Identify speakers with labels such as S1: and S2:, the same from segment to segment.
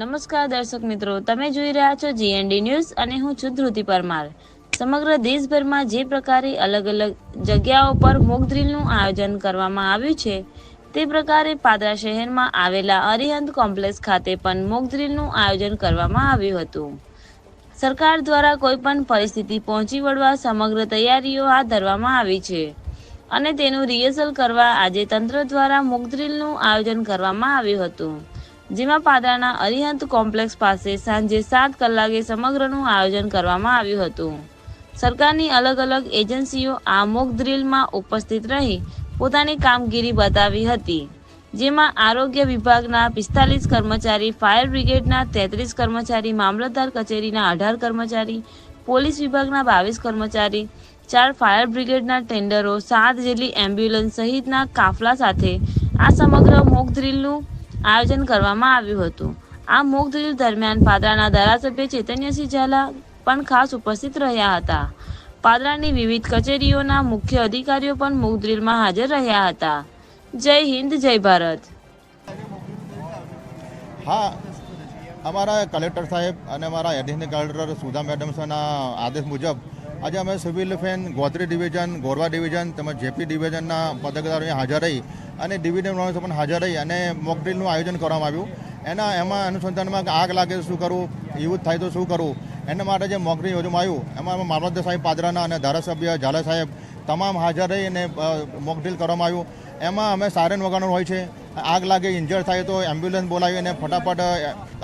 S1: નમસ્કાર દર્શક મિત્રો, તમે જોઈ રહ્યા છો જીએનડી ન્યૂઝ અને હું છું ધ્રુતિ પરમાર। સમગ્ર દેશભરમાં જે પ્રકારે અલગ અલગ જગ્યાઓ પર મોક ડ્રીલનું આયોજન કરવામાં આવ્યું છે, તે પ્રકારે પાદરા શહેરમાં આવેલા અરિહંત કોમ્પ્લેક્સ ખાતે પણ મોક ડ્રીલનું આયોજન કરવામાં આવ્યું હતું। સરકાર દ્વારા કોઈપણ પરિસ્થિતિ પહોંચી વળવા સમગ્ર તૈયારીઓ હાથ ધરવામાં આવી છે અને તેનું રિહર્સલ કરવા આજે તંત્ર દ્વારા મોક ડ્રીલનું આયોજન કરવામાં આવ્યું હતું, જેમાં પાદરાના અરિહંત કોમ્પ્લેક્સ પાસે સાંજે 7 કલાકે સમગ્રનું આયોજન કરવામાં આવ્યું હતું। સરકારની અલગ અલગ એજન્સીઓ આ મોક ડ્રીલમાં ઉપસ્થિત રહી પોતાની કામગીરી બતાવી હતી, જેમાં આરોગ્ય વિભાગના 45 કર્મચારી, ફાયર બ્રિગેડના 33 કર્મચારી, મામલતદાર કચેરીના 18 કર્મચારી, પોલીસ વિભાગના 22 કર્મચારી, 4 ફાયર બ્રિગેડના ટેન્ડરો, 7 જેટલી એમ્બ્યુલન્સ સહિતના કાફલા સાથે આ સમગ્ર મોક ડ્રીલનું આયોજન કરવામાં આવ્યું હતું। આ મોક ડ્રીલ દરમિયાન પાદરાના ધારાસભ્ય ચૈતન્યસિંહ ઝાલા પણ ખાસ ઉપસ્થિત રહ્યા હતા। પાદરાની વિવિધ કચેરીઓના મુખ્ય અધિકારીઓ પણ મોક ડ્રીલમાં હાજર રહ્યા હતા। જય હિન્દ, જય ભારત।
S2: हाँ, અમારા કલેક્ટર સાહેબ અને અમારા એડિશનલ કલેક્ટર સુધા મેડમના આદેશ મુજબ આજે અમે civil defence Gotri division, Gorwa division તેમજ જેપી ડિવિઝનના પદાધિકારીઓ હાજર રહી અને ડિવિઝન પણ હાજર રહી અને મોક ડ્રીલનું આયોજન કરવામાં આવ્યું। એમાં અનુસંધાનમાં આગ લાગે તો શું કરવું, યુદ્ધ થાય તો શું કરવું, એના માટે જે મોક ડ્રીલ યોજવામાં આવ્યું એમાં મામલતદાર સાહેબ પાદરાના અને ધારાસભ્ય ઝાલા સાહેબ તમામ હાજર રહી અને મોક ડ્રીલ કરવામાં આવ્યું। એમાં અમે સાયરન વગાડવાનું હોય છે, આગ લાગે, ઇન્જર્ડ થાય તો એમ્બ્યુલન્સ બોલાવી અને ફટાફટ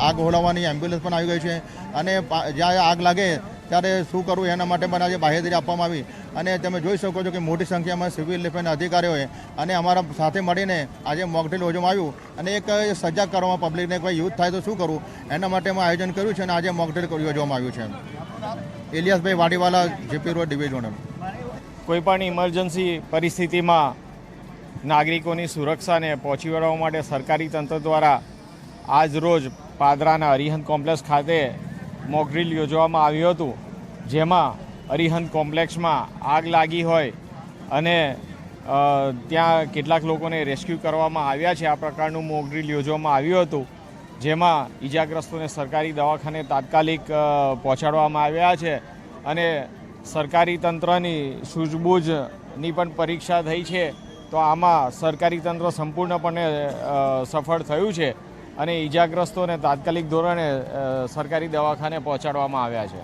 S2: આગ હોલાવવાની એમ્બ્યુલન્સ પણ આવી ગઈ છે અને જ્યારે આગ લાગે ત્યારે શું કરવું એના માટે પણ આજે બાહેધરી આપવામાં આવી અને તમે જોઈ શકો છો કે મોટી સંખ્યામાં સિવિલ ડિફેન્સ અધિકારીઓએ અને અમારા સાથે મળીને આજે મોક ડ્રીલ યોજવામાં આવ્યું અને એક સજાગ કરવામાં પબ્લિકને કોઈ યુદ્ધ થાય તો શું કરવું એના માટે અમે આયોજન કર્યું છે અને આજે મોક ડ્રીલ યોજવામાં આવ્યું છે। ઇલિયાસભાઈ વાડીવાલા, જેપી રોડ ડિવિઝન।
S3: કોઈપણ ઇમરજન્સી પરિસ્થિતિમાં નાગરિકોની સુરક્ષાને પહોંચી વળવા માટે સરકારી તંત્ર દ્વારા આજ રોજ પાદરાના અરિહંત કોમ્પ્લેક્સ ખાતે મોક ડ્રીલ યોજવામાં આવ્યું હતું, જેમાં અરિહંત કોમ્પ્લેક્સમાં આગ લાગી હોય અને ત્યાં કેટલાક લોકોને રેસ્ક્યુ કરવામાં આવ્યા છે। આ પ્રકારનું મોક ડ્રીલ યોજવામાં આવ્યું હતું, જેમાં ઈજાગ્રસ્તોને સરકારી દવાખાને તાત્કાલિક પહોંચાડવામાં આવ્યા છે અને સરકારી તંત્રની સૂઝબૂઝની પણ પરીક્ષા થઈ છે। તો આમાં સરકારી તંત્ર સંપૂર્ણપણે સફળ થયું છે અને ઈજાગ્રસ્તોને તાત્કાલિક ધોરણે સરકારી દવાખાને પહોંચાડવામાં આવ્યા છે।